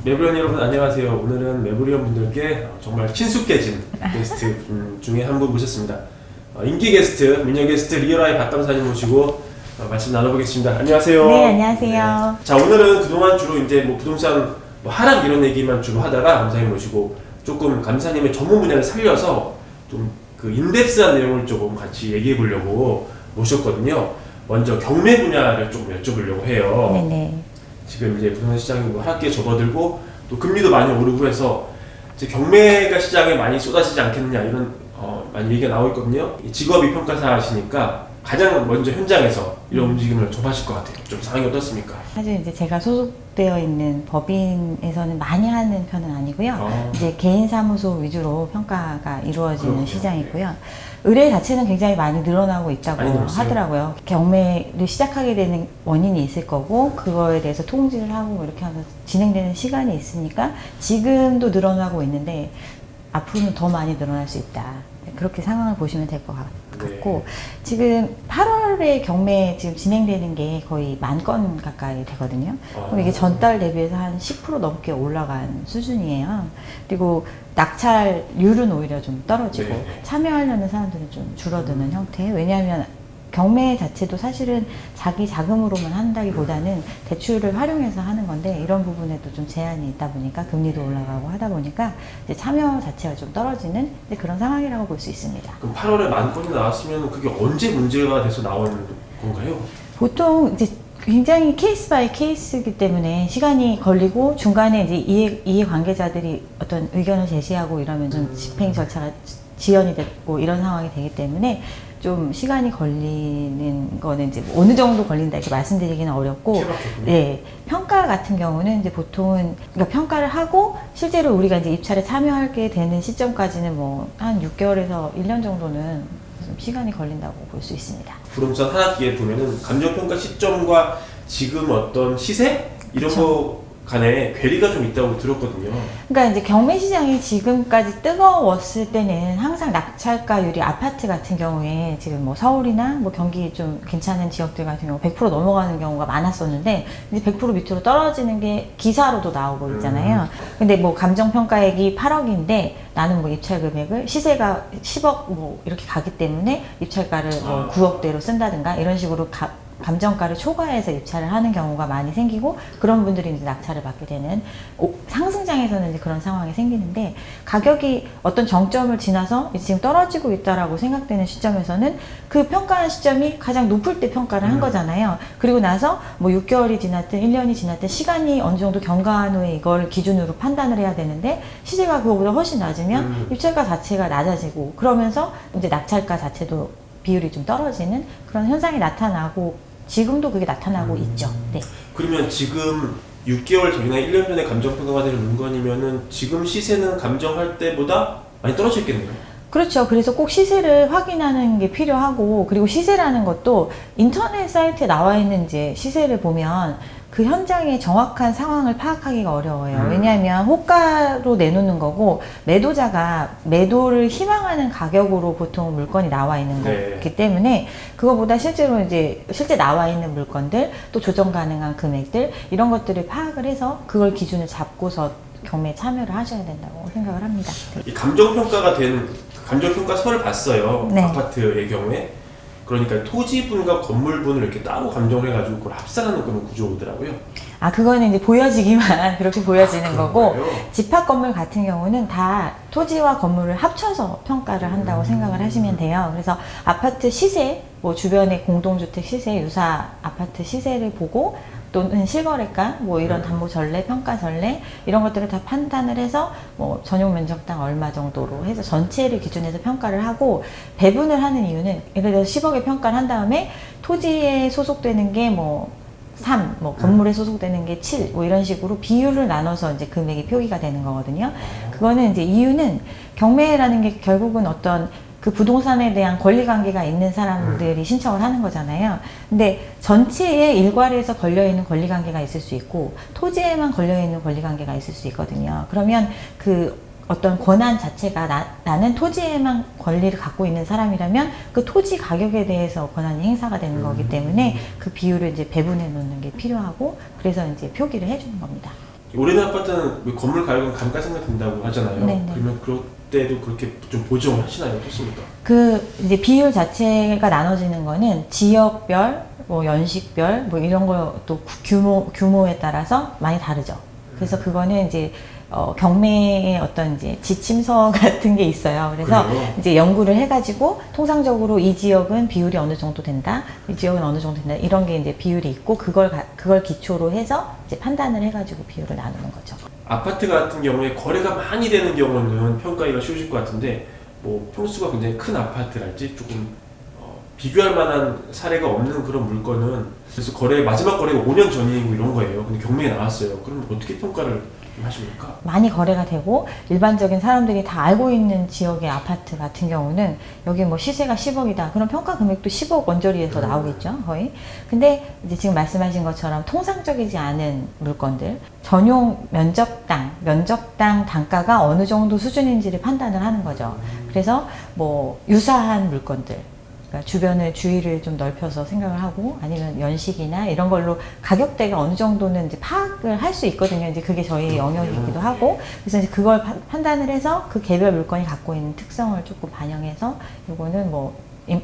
매부리언 여러분 안녕하세요. 오늘은 매부리언 분들께 정말 친숙해진 게스트 분 중에 한 분 모셨습니다. 인기 게스트, 미녀 게스트 리얼아이 박감사님 모시고 말씀 나눠보겠습니다. 안녕하세요. 네, 안녕하세요. 네. 자, 오늘은 그동안 주로 이제 뭐 부동산 하락 이런 얘기만 주로 하다가 감사님 모시고 조금 감사님의 전문 분야를 살려서 좀 그 인덱스한 내용을 조금 같이 얘기해 보려고 모셨거든요. 먼저 경매 분야를 조금 여쭤보려고 해요. 네네. 지금 이제 부동산 시장이 뭐 하락기에 접어들고 또 금리도 많이 오르고 해서 이제 경매가 시장에 많이 쏟아지지 않겠느냐 이런 많이 얘기가 나오고 있거든요. 직업이 평가사 하시니까 가장 먼저 현장에서 이런 움직임을 접하실 것 같아요. 좀 상황이 어떻습니까? 사실 이제 제가 소속되어 있는 법인에서는 많이 하는 편은 아니고요. 이제 개인 사무소 위주로 평가가 이루어지는 그렇군요. 시장이고요. 의뢰 자체는 굉장히 많이 늘어나고 있다고 많이 늘었어요? 하더라고요. 경매를 시작하게 되는 원인이 있을 거고 그거에 대해서 통지를 하고 뭐 이렇게 하면서 진행되는 시간이 있으니까 지금도 늘어나고 있는데 앞으로는 더 많이 늘어날 수 있다. 그렇게 상황을 보시면 될 것 같고 네. 지금 8월에 경매 지금 진행되는 게 거의 10,000건 가까이 되거든요. 그럼 이게 전달 대비해서 한 10% 넘게 올라간 수준이에요. 그리고 낙찰률은 오히려 좀 떨어지고 네. 참여하려는 사람들은 좀 줄어드는 형태. 왜냐하면 경매 자체도 사실은 자기 자금으로만 한다기보다는 대출을 활용해서 하는 건데 이런 부분에도 좀 제한이 있다 보니까 금리도 올라가고 하다 보니까 이제 참여 자체가 좀 떨어지는 그런 상황이라고 볼 수 있습니다. 그럼 8월에 10,000건이 나왔으면 그게 언제 문제가 돼서 나온 건가요? 보통 이제 굉장히 케이스 바이 케이스이기 때문에 시간이 걸리고 중간에 이제 이해 관계자들이 어떤 의견을 제시하고 이러면 좀 집행 절차가 지연이 됐고 이런 상황이 되기 때문에 좀 시간이 걸리는 거는 이제 어느 정도 걸린다 이렇게 말씀드리기는 어렵고, 네, 평가 같은 경우는 이제 보통은 그러니까 평가를 하고 실제로 우리가 이제 입찰에 참여하게 되는 시점까지는 뭐 한 6개월에서 1년 정도는 좀 시간이 걸린다고 볼 수 있습니다. 부동산 하락기에 보면은 감정평가 시점과 지금 어떤 시세 이런 그쵸. 거 간에 괴리가 좀 있다고 들었거든요. 그러니까 이제 경매 시장이 지금까지 뜨거웠을 때는 항상 낙찰가율이 아파트 같은 경우에 지금 뭐 서울이나 뭐 경기 좀 괜찮은 지역들 같은 경우 100% 넘어가는 경우가 많았었는데 이제 100% 밑으로 떨어지는 게 기사로도 나오고 있잖아요. 근데 뭐 감정평가액이 8억인데 나는 뭐 입찰 금액을 시세가 10억 뭐 이렇게 가기 때문에 입찰가를 뭐 9억대로 쓴다든가 이런 식으로 감정가를 초과해서 입찰을 하는 경우가 많이 생기고 그런 분들이 이제 낙찰을 받게 되는 상승장에서는 이제 그런 상황이 생기는데 가격이 어떤 정점을 지나서 지금 떨어지고 있다라고 생각되는 시점에서는 그 평가하는 시점이 가장 높을 때 평가를 한 거잖아요. 그리고 나서 뭐 6개월이 지났든 1년이 지났든 시간이 어느 정도 경과한 후에 이걸 기준으로 판단을 해야 되는데 시세가 그거보다 훨씬 낮으면 입찰가 자체가 낮아지고 그러면서 이제 낙찰가 자체도 비율이 좀 떨어지는 그런 현상이 나타나고 지금도 그게 나타나고 있죠. 네. 그러면 지금 6개월 전이나 1년 전에 감정평가가 되는 물건이면은 지금 시세는 감정할 때보다 많이 떨어져 있겠네요. 그렇죠. 그래서 꼭 시세를 확인하는 게 필요하고 그리고 시세라는 것도 인터넷 사이트에 나와 있는 이제 시세를 보면 그 현장의 정확한 상황을 파악하기가 어려워요. 왜냐하면 호가로 내놓는 거고 매도자가 매도를 희망하는 가격으로 보통 물건이 나와 있는 거기 때문에 그거보다 실제로 이제 실제 나와 있는 물건들 또 조정 가능한 금액들 이런 것들을 파악을 해서 그걸 기준을 잡고서 경매에 참여를 하셔야 된다고 생각을 합니다. 네. 이 감정평가가 된 감정평가서를 봤어요. 네. 아파트의 경우에. 그러니까 토지분과 건물분을 이렇게 따로 감정을 해가지고 그걸 합산하는 그런 구조더라고요. 아, 그거는 이제 보여지기만 그렇게 보여지는 거고 거예요? 집합 건물 같은 경우는 다 토지와 건물을 합쳐서 평가를 한다고 생각을 하시면 돼요. 그래서 아파트 시세, 뭐 주변의 공동주택 시세, 유사 아파트 시세를 보고 또는 실거래가, 뭐 이런 담보 전례, 평가 전례 이런 것들을 다 판단을 해서 뭐 전용 면적당 얼마 정도로 해서 전체를 기준해서 평가를 하고 배분을 하는 이유는 예를 들어서 10억에 평가를 한 다음에 토지에 소속되는 게 뭐 3, 뭐 건물에 소속되는 게 7, 뭐 이런 식으로 비율을 나눠서 이제 금액이 표기가 되는 거거든요. 그거는 이제 이유는 경매라는 게 결국은 어떤 그 부동산에 대한 권리관계가 있는 사람들이 신청을 하는 거잖아요. 근데 전체에 일괄해서 걸려있는 권리관계가 있을 수 있고 토지에만 걸려있는 권리관계가 있을 수 있거든요. 그러면 그 어떤 권한 자체가 나는 토지에만 권리를 갖고 있는 사람이라면 그 토지 가격에 대해서 권한이 행사가 되는 거기 때문에 그 비율을 이제 배분해 놓는 게 필요하고 그래서 이제 표기를 해주는 겁니다. 오래된 아파트는 왜 건물 가격은 감가상각 된다고 하잖아요. 네네. 그러면 그럴 때도 그렇게 좀 보정을 하시나요? 어떻습니까? 그 이제 비율 자체가 나눠지는 거는 지역별, 뭐 연식별, 뭐 이런 것도 규모에 따라서 많이 다르죠. 그래서 그거는 이제 경매의 어떤 이제 지침서 같은 게 있어요. 그래서 그래요? 이제 연구를 해가지고 통상적으로 이 지역은 비율이 어느 정도 된다, 이 지역은 어느 정도 된다, 이런 게 이제 비율이 있고 그걸 기초로 해서 이제 판단을 해가지고 비율을 나누는 거죠. 아파트 같은 경우에 거래가 많이 되는 경우는 평가하기가 쉬우실 것 같은데 뭐 평수가 굉장히 큰 아파트랄지 조금 비교할 만한 사례가 없는 그런 물건은 그래서 마지막 거래가 5년 전이고 이런 거예요. 근데 경매에 나왔어요. 그럼 어떻게 평가를 좀 하십니까? 많이 거래가 되고 일반적인 사람들이 다 알고 있는 지역의 아파트 같은 경우는 여기 뭐 시세가 10억이다. 그럼 평가 금액도 10억 원저리에서 나오겠죠, 거의. 근데 이제 지금 말씀하신 것처럼 통상적이지 않은 물건들, 전용 면적당 단가가 어느 정도 수준인지를 판단을 하는 거죠. 그래서 뭐 유사한 물건들, 그러니까 주변의 주위를 좀 넓혀서 생각을 하고 아니면 연식이나 이런 걸로 가격대가 어느 정도는 이제 파악을 할 수 있거든요. 이제 그게 저희 영역이기도 하고 그래서 이제 그걸 판단을 해서 그 개별 물건이 갖고 있는 특성을 조금 반영해서 이거는 뭐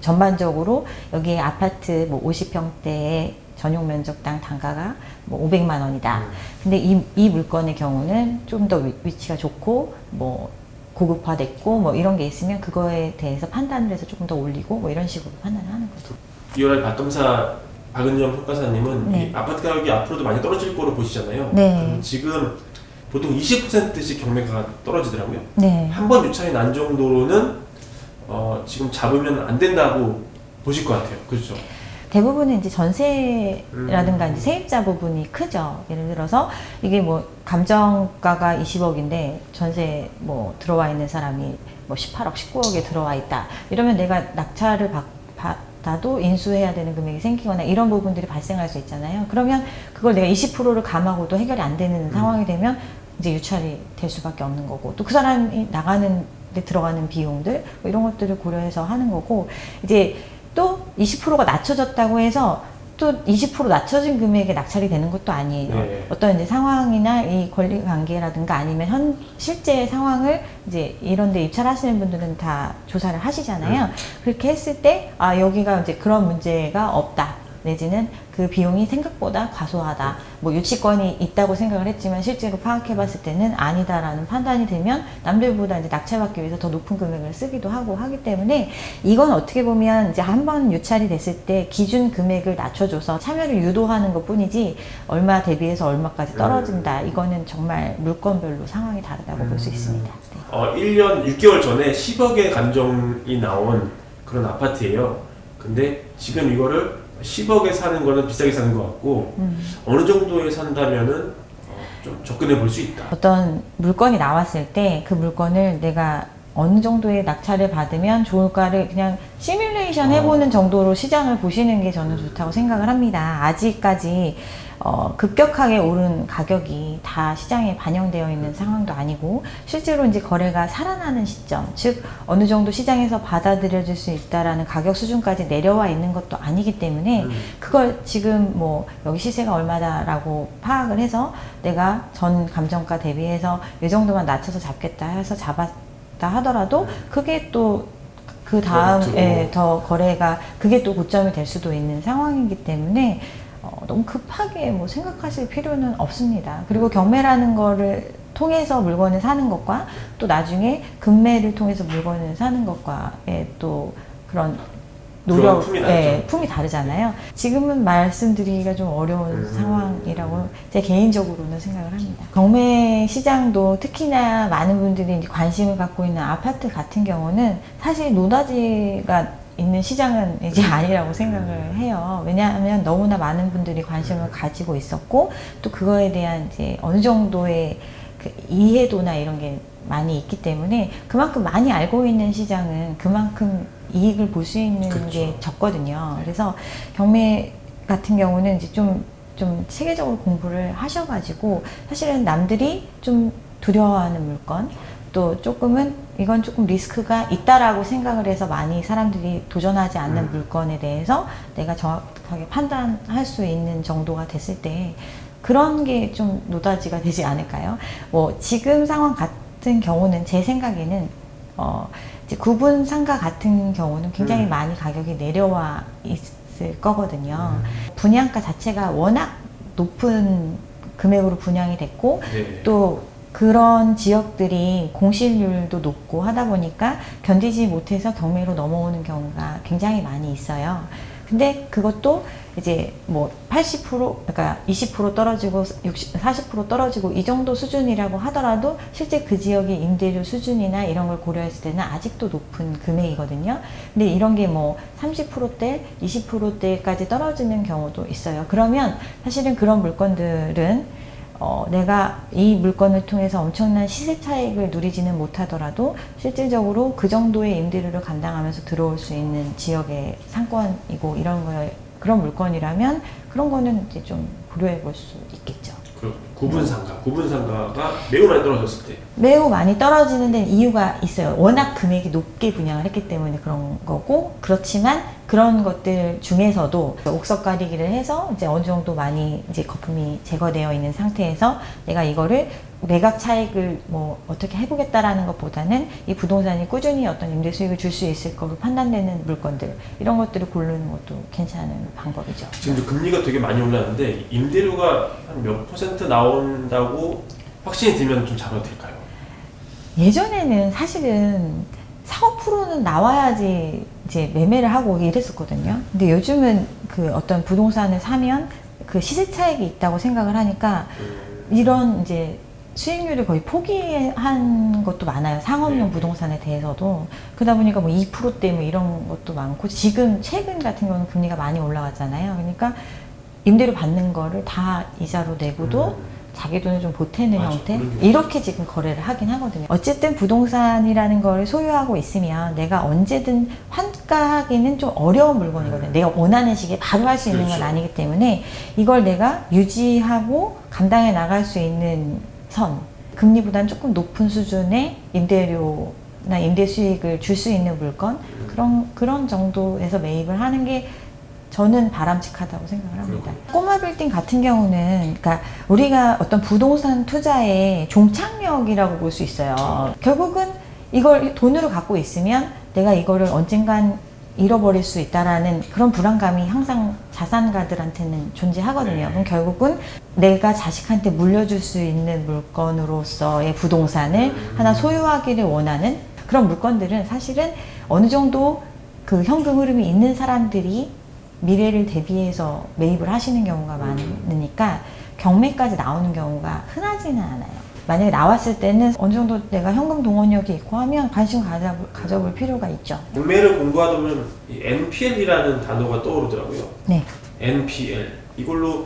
전반적으로 여기에 아파트 뭐 50평대의 전용 면적당 단가가 뭐 500만 원이다. 근데 이 물건의 경우는 좀 더 위치가 좋고 뭐 고급화됐고 뭐 이런 게 있으면 그거에 대해서 판단을 해서 조금 더 올리고 뭐 이런 식으로 판단을 하는 거죠. 이월의 박검사 박은정 평가사님은 네. 이 아파트 가격이 앞으로도 많이 떨어질 거로 보시잖아요. 네. 그럼 지금 보통 20%씩 경매가 떨어지더라고요. 네. 한 번 유찰이 난 정도로는 지금 잡으면 안 된다고 보실 것 같아요. 그렇죠? 대부분은 이제 전세라든가 이제 세입자 부분이 크죠. 예를 들어서 이게 뭐 감정가가 20억인데 전세 뭐 들어와 있는 사람이 뭐 18억, 19억에 들어와 있다. 이러면 내가 낙찰을 받아도 인수해야 되는 금액이 생기거나 이런 부분들이 발생할 수 있잖아요. 그러면 그걸 내가 20%를 감하고도 해결이 안 되는 상황이 되면 이제 유찰이 될 수밖에 없는 거고 또 그 사람이 나가는 데 들어가는 비용들 뭐 이런 것들을 고려해서 하는 거고 이제 또 20%가 낮춰졌다고 해서 또 20% 낮춰진 금액에 낙찰이 되는 것도 아니에요. 네. 어떤 이제 상황이나 이 권리 관계라든가 아니면 실제 상황을 이제 이런 데 입찰하시는 분들은 다 조사를 하시잖아요. 그렇게 했을 때, 아, 여기가 이제 그런 문제가 없다. 내지는 그 비용이 생각보다 과소하다. 뭐 유치권이 있다고 생각을 했지만 실제로 파악해 봤을 때는 아니다라는 판단이 되면 남들보다 이제 낙찰받기 위해서 더 높은 금액을 쓰기도 하고 하기 때문에 이건 어떻게 보면 이제 한번 유찰이 됐을 때 기준 금액을 낮춰줘서 참여를 유도하는 것 뿐이지 얼마 대비해서 얼마까지 떨어진다. 이거는 정말 물건별로 상황이 다르다고 볼 수 있습니다. 네. 1년 6개월 전에 10억의 감정이 나온 그런 아파트예요. 근데 지금 이거를 10억에 사는 거는 비싸게 사는 것 같고 어느 정도에 산다면은 좀 접근해 볼 수 있다. 어떤 물건이 나왔을 때 그 물건을 내가 어느 정도의 낙찰을 받으면 좋을까를 그냥 시뮬레이션 해보는 정도로 시장을 보시는 게 저는 좋다고 생각을 합니다. 아직까지 급격하게 오른 가격이 다 시장에 반영되어 있는 상황도 아니고 실제로 이제 거래가 살아나는 시점, 즉 어느 정도 시장에서 받아들여질 수 있다라는 가격 수준까지 내려와 있는 것도 아니기 때문에 그걸 지금 뭐 여기 시세가 얼마다라고 파악을 해서 내가 전 감정가 대비해서 이 정도만 낮춰서 잡겠다 해서 잡았다 하더라도 그게 또 그 다음에 더 거래가 그게 또 고점이 될 수도 있는 상황이기 때문에 너무 급하게 뭐 생각하실 필요는 없습니다. 그리고 경매라는 거를 통해서 물건을 사는 것과 또 나중에 금매를 통해서 물건을 사는 것과의 또 그런 노력, 품이 다르잖아요. 지금은 말씀드리기가 좀 어려운 상황이라고 제 개인적으로는 생각을 합니다. 경매 시장도 특히나 많은 분들이 이제 관심을 갖고 있는 아파트 같은 경우는 사실 노다지가 있는 시장은 이제 아니라고 생각을 해요. 왜냐하면 너무나 많은 분들이 관심을 가지고 있었고 또 그거에 대한 이제 어느 정도의 그 이해도나 이런 게 많이 있기 때문에 그만큼 많이 알고 있는 시장은 그만큼 이익을 볼 수 있는 그렇죠. 게 적거든요. 그래서 경매 같은 경우는 이제 좀 체계적으로 공부를 하셔가지고 사실은 남들이 좀 두려워하는 물건 또 조금은 이건 조금 리스크가 있다라고 생각을 해서 많이 사람들이 도전하지 않는 물건에 대해서 내가 정확하게 판단할 수 있는 정도가 됐을 때 그런 게 좀 노다지가 되지 않을까요? 뭐 지금 상황 같은 경우는 제 생각에는 이제 구분 상가 같은 경우는 굉장히 많이 가격이 내려와 있을 거거든요. 분양가 자체가 워낙 높은 금액으로 분양이 됐고 네. 또 그런 지역들이 공실률도 높고 하다 보니까 견디지 못해서 경매로 넘어오는 경우가 굉장히 많이 있어요. 근데 그것도 이제 뭐 80% 그러니까 20% 떨어지고 40% 떨어지고 이 정도 수준이라고 하더라도 실제 그 지역의 임대료 수준이나 이런 걸 고려했을 때는 아직도 높은 금액이거든요. 근데 이런 게 뭐 30%대, 20%대까지 떨어지는 경우도 있어요. 그러면 사실은 그런 물건들은 내가 이 물건을 통해서 엄청난 시세 차익을 누리지는 못하더라도 실질적으로 그 정도의 임대료를 감당하면서 들어올 수 있는 지역의 상권이고 이런 거에 그런 물건이라면 그런 거는 이제 좀 고려해 볼 수 있겠죠. 구분 상가가 매우 많이 떨어졌을 때. 매우 많이 떨어지는 데는 이유가 있어요. 워낙 금액이 높게 분양을 했기 때문에 그런 거고, 그렇지만 그런 것들 중에서도 옥석 가리기를 해서 이제 어느 정도 많이 이제 거품이 제거되어 있는 상태에서 내가 이거를 매각 차익을 뭐 어떻게 해보겠다라는 것보다는 이 부동산이 꾸준히 어떤 임대 수익을 줄 수 있을 거로 판단되는 물건들, 이런 것들을 고르는 것도 괜찮은 방법이죠. 지금 금리가 되게 많이 올랐는데 임대료가 한 몇 % 나온다고 확신이 들면 좀 잡아도 될까요? 예전에는 사실은 4, 5%는 나와야지 이제 매매를 하고 이랬었거든요. 근데 요즘은 그 어떤 부동산을 사면 그 시세 차익이 있다고 생각을 하니까 이런 이제 수익률을 거의 포기한 것도 많아요. 상업용 부동산에 대해서도. 그러다 보니까 뭐 2%대 뭐 이런 것도 많고, 지금 최근 같은 경우는 금리가 많이 올라갔잖아요. 그러니까 임대료 받는 거를 다 이자로 내고도 자기 돈을 좀 보태는 형태, 이렇게 지금 거래를 하긴 하거든요. 어쨌든 부동산이라는 걸 소유하고 있으면 내가 언제든 환가하기는 좀 어려운 물건이거든요. 내가 원하는 시기에 바로 할 수 있는 건 아니기 때문에 이걸 내가 유지하고 감당해 나갈 수 있는 선, 금리보다는 조금 높은 수준의 임대료나 임대 수익을 줄 수 있는 물건, 그런 정도에서 매입을 하는 게 저는 바람직하다고 생각을 합니다. 꼬마 빌딩 같은 경우는, 그러니까 우리가 어떤 부동산 투자의 종착역이라고 볼 수 있어요. 결국은 이걸 돈으로 갖고 있으면 내가 이거를 언젠간 잃어버릴 수 있다라는 그런 불안감이 항상 자산가들한테는 존재하거든요. 그럼 결국은 내가 자식한테 물려줄 수 있는 물건으로서의 부동산을 하나 소유하기를 원하는 그런 물건들은 사실은 어느 정도 그 현금 흐름이 있는 사람들이 미래를 대비해서 매입을 하시는 경우가 많으니까 경매까지 나오는 경우가 흔하지는 않아요. 만약에 나왔을 때는 어느 정도 내가 현금 동원력이 있고 하면 관심 가져볼 필요가 있죠. 경매를 공부하다 보면 NPL이라는 단어가 떠오르더라고요. 네. NPL. 이걸로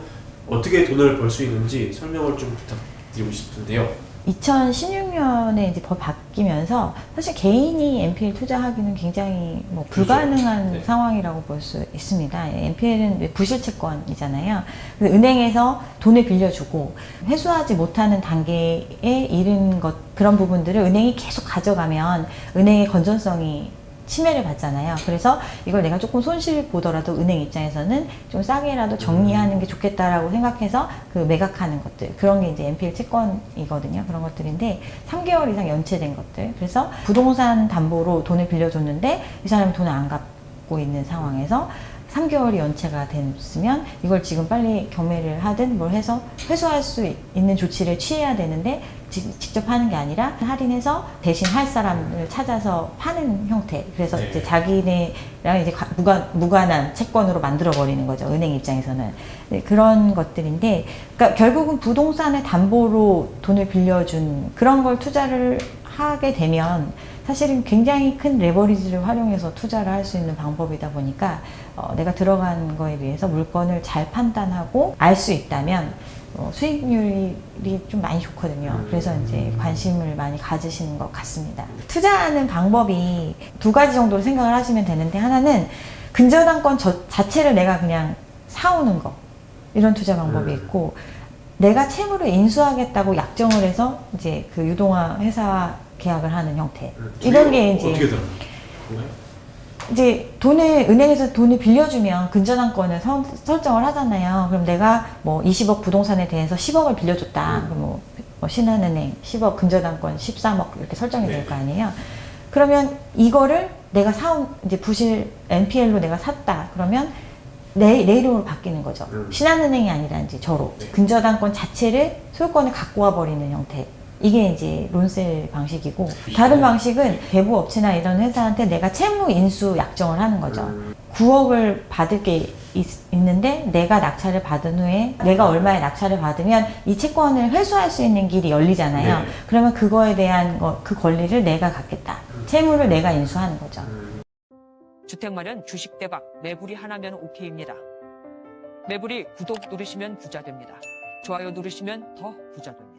어떻게 돈을 벌 수 있는지 설명을 좀 부탁드리고 싶은데요. 2016년에 이제 법 바뀌면서 사실 개인이 NPL 투자하기는 굉장히 뭐 불가능한 네. 상황이라고 볼 수 있습니다. NPL은 부실채권이잖아요. 은행에서 돈을 빌려주고 회수하지 못하는 단계에 이른 그런 부분들을 은행이 계속 가져가면 은행의 건전성이 침해를 받잖아요. 그래서 이걸 내가 조금 손실 보더라도 은행 입장에서는 좀 싸게라도 정리하는 게 좋겠다라고 생각해서 그 매각하는 것들, 그런 게 이제 NPL 채권이거든요. 그런 것들인데 3개월 이상 연체된 것들. 그래서 부동산 담보로 돈을 빌려줬는데 이 사람이 돈을 안 갚고 있는 상황에서 3개월이 연체가 됐으면 이걸 지금 빨리 경매를 하든 뭘 해서 회수할 수 있는 조치를 취해야 되는데 직접 하는 게 아니라 할인해서 대신 할 사람을 찾아서 파는 형태. 그래서 이제 자기네랑 이제 무관한 채권으로 만들어 버리는 거죠. 은행 입장에서는. 네, 그런 것들인데, 그러니까 결국은 부동산의 담보로 돈을 빌려준 그런 걸 투자를 하게 되면 사실은 굉장히 큰 레버리지를 활용해서 투자를 할 수 있는 방법이다 보니까 내가 들어간 거에 비해서 물건을 잘 판단하고 알 수 있다면 수익률이 좀 많이 좋거든요. 그래서 이제 관심을 많이 가지시는 것 같습니다. 투자하는 방법이 두 가지 정도로 생각을 하시면 되는데, 하나는 근저당권 자체를 내가 그냥 사오는 거, 이런 투자 방법이 있고, 내가 채무를 인수하겠다고 약정을 해서 이제 그 유동화 회사와 계약을 하는 형태. 이런 게 이제 어떻게 들어가요? 이제 은행에서 돈을 빌려주면 근저당권을 설정을 하잖아요. 그럼 내가 뭐 20억 부동산에 대해서 10억을 빌려줬다. 그럼 뭐 신한은행 10억 근저당권 13억 이렇게 설정이 될 거 아니에요. 그러면 이거를 내가 이제 부실 NPL로 내가 샀다. 그러면 내 이름으로 바뀌는 거죠. 신한은행이 아니라 이제 저로. 근저당권 자체를 소유권을 갖고 와 버리는 형태. 이게 이제 론셀 방식이고, 다른 방식은 대부업체나 이런 회사한테 내가 채무 인수 약정을 하는 거죠. 9억을 받을 게 있는데 내가 낙찰을 받은 후에 내가 얼마의 낙찰을 받으면 이 채권을 회수할 수 있는 길이 열리잖아요. 그러면 그거에 대한 그 권리를 내가 갖겠다. 채무를 내가 인수하는 거죠. 주택 마련 주식 대박 매불이 하나면 오케이입니다. 매불이 구독 누르시면 부자 됩니다. 좋아요 누르시면 더 부자 됩니다.